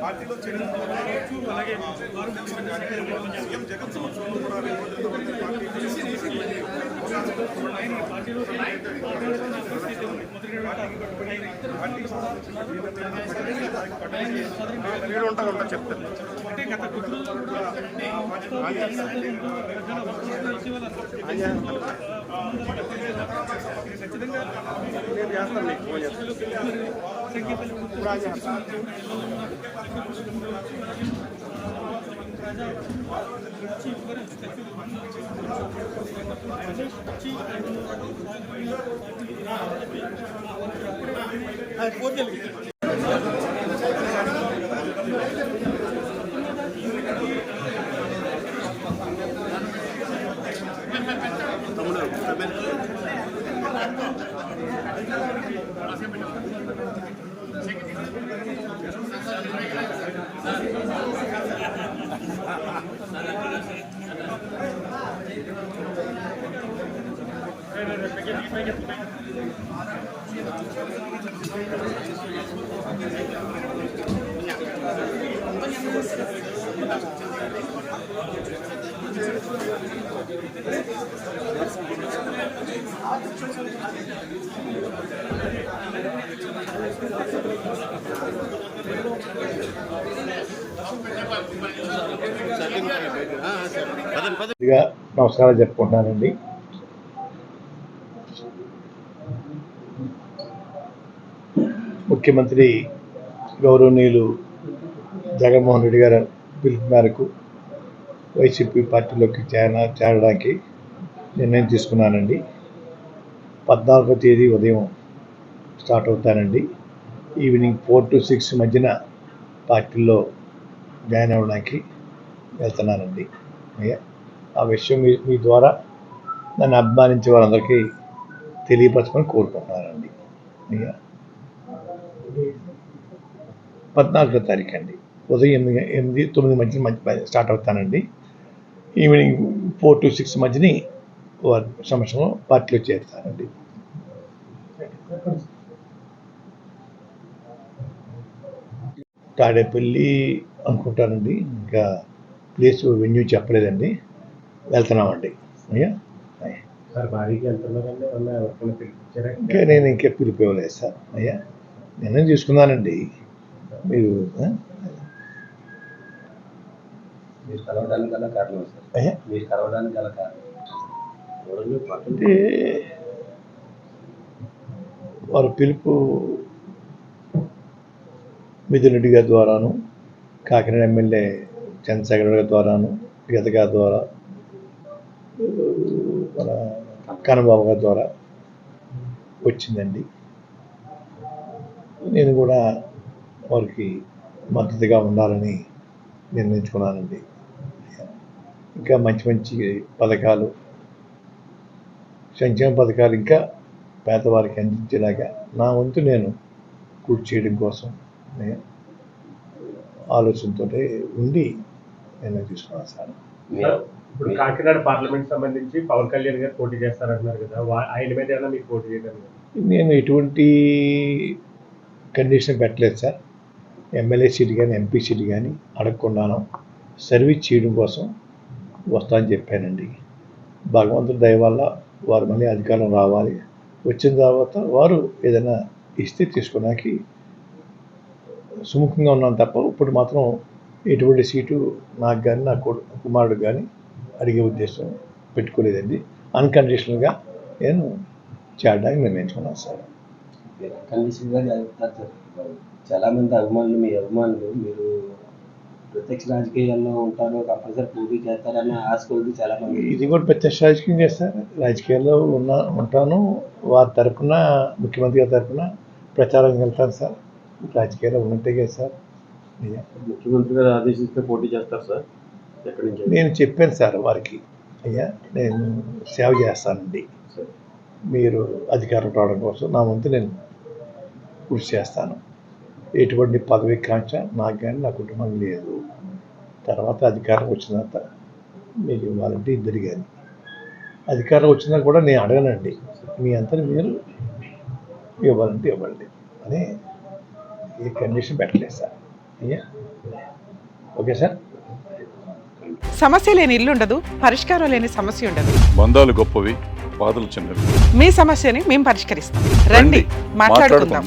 పార్టీలో చేరిన అలాగే సీఎం జగన్ సమక్షంలో కూడా ఉంటా చెప్తాను. అంటే గత కొద్ది రోజులు ఖచ్చితంగా నేను చేస్తాను. నమస్కారం చెప్పుకుంటున్నానండి. ముఖ్యమంత్రి గౌరవనీయులు జగన్మోహన్ రెడ్డి గారి పిలుపు మేరకు వైసీపీ పార్టీలోకి చేరడానికి నిర్ణయం తీసుకున్నానండి. 14వ తేదీ ఉదయం స్టార్ట్ అవుతానండి. ఈవినింగ్ 4 to 6 మధ్యన పార్టీలో జాయిన్ అవ్వడానికి వెళ్తున్నానండి. అయ్యా, ఆ విషయం మీ ద్వారా నన్ను అభిమానించే వారందరికీ తెలియపరచమని కోరుకుంటున్నానండి. అయ్యా, 14వ తారీఖు అండి ఉదయం 8-9 మధ్య స్టార్ట్ అవుతానండి. ఈవినింగ్ 4 to 6 మధ్యని వారి సంవత్సరం పార్టీలో చేరుతానండి. తాడేపల్లి అనుకుంటానండి, ఇంకా ప్లేస్ వెన్యూ చెప్పలేదండి. వెళ్తున్నామండి. అయ్యా, ఇంకా నేను ఇంకా పిలుపు ఇవ్వలేదు సార్. అయ్యా, నిర్ణయం తీసుకున్నానండి. మీరు కలవడానికి గల కారణం సార్, మీరు కలవడానికి గల కారణం అంటే వారు పిలుపు మిథున్ రెడ్డి గారి ద్వారాను, కాకినాడ ఎమ్మెల్యే చంద్రశేఖర్ గారి ద్వారాను, గీత గారి ద్వారా, మన కన్నబాబు గారి ద్వారా వచ్చిందండి. నేను కూడా వారికి మద్దతుగా ఉండాలని నిర్ణయించుకున్నానండి. ఇంకా మంచి మంచి పథకాలు, సంక్షేమ పథకాలు ఇంకా పేదవారికి అందించేలాగా నా వంతు నేను కృషి చేయడం కోసం ఆలోచనతో ఉండి నిర్ణయం తీసుకున్నాను సార్. ఇప్పుడు కాకినాడ పార్లమెంట్ సంబంధించి పవన్ కళ్యాణ్ గారు పోటీ చేస్తారంటున్నారు కదా, ఆయన మీద ఏమైనా మీకు పోటీ చేయడం? నేను ఎటువంటి కండిషన్ పెట్టలేదు సార్. ఎమ్మెల్యే సీట్ కానీ ఎంపీ సీట్ కానీ అడగకుండాను సర్వీస్ చేయడం కోసం వస్తా అని చెప్పానండి. భగవంతుడి దయ వల్ల వారు మళ్ళీ అధికారం రావాలి, వచ్చిన తర్వాత వారు ఏదైనా ఇస్తే తీసుకోవడానికి సుముఖంగా ఉన్నాను తప్ప ఇప్పుడు మాత్రం ఎటువంటి సీటు నాకు కానీ నా కుమారుడు కానీ అడిగే ఉద్దేశం పెట్టుకోలేదండి. అన్కండిషనల్గా నేను చేరడానికి నిర్ణయించుకున్నాను సార్. కండిషన్గా చాలామంది అభిమానులు, మీ అభిమానులు మీరు ప్రత్యక్ష రాజకీయాల్లో ఉంటారు, కంపల్సరీ పోటీ చేస్తారని ఆశ కొద్ది చాలామంది. ఇది కూడా ప్రత్యక్ష రాజకీయం చేస్తారు. రాజకీయాల్లో ఉంటాను. వారి తరఫున, ముఖ్యమంత్రి గారి తరఫున ప్రచారం వెళ్తాను సార్. రాజకీయాల్లో ఉన్నట్టే కదా సార్. ముఖ్యమంత్రి గారు ఆదేశిస్తే పోటీ చేస్తారు సార్. ఎక్కడి నుంచి? నేను చెప్పాను సార్ వారికి, అయ్యా నేను సేవ చేస్తానండి, మీరు అధికారం రావడం కోసం నా వంతు నేను కృషి చేస్తాను. ఎటువంటి పదవి కాంక్ష నాకు కానీ నా కుటుంబం లేదు. తర్వాత అధికారం వచ్చినంత మీకు ఇవ్వాలంటే ఇద్దరు కానీ అధికారం వచ్చినా కూడా నేను అడగనండి, మీ అంతా మీరు ఇవ్వాలంటే ఇవ్వండి అని ఏ కండిషన్ పెట్టలేదు సార్. అయ్యా ఓకే సార్. సమస్య లేని ఇల్లు ఉండదు, పరిష్కారం లేని సమస్య ఉండదు. బంధాలు గొప్పవి, బాధలు చిన్నవి. మీ సమస్యని మేము పరిష్కరిస్తాం. రండి, మాట్లాడుకుందాం.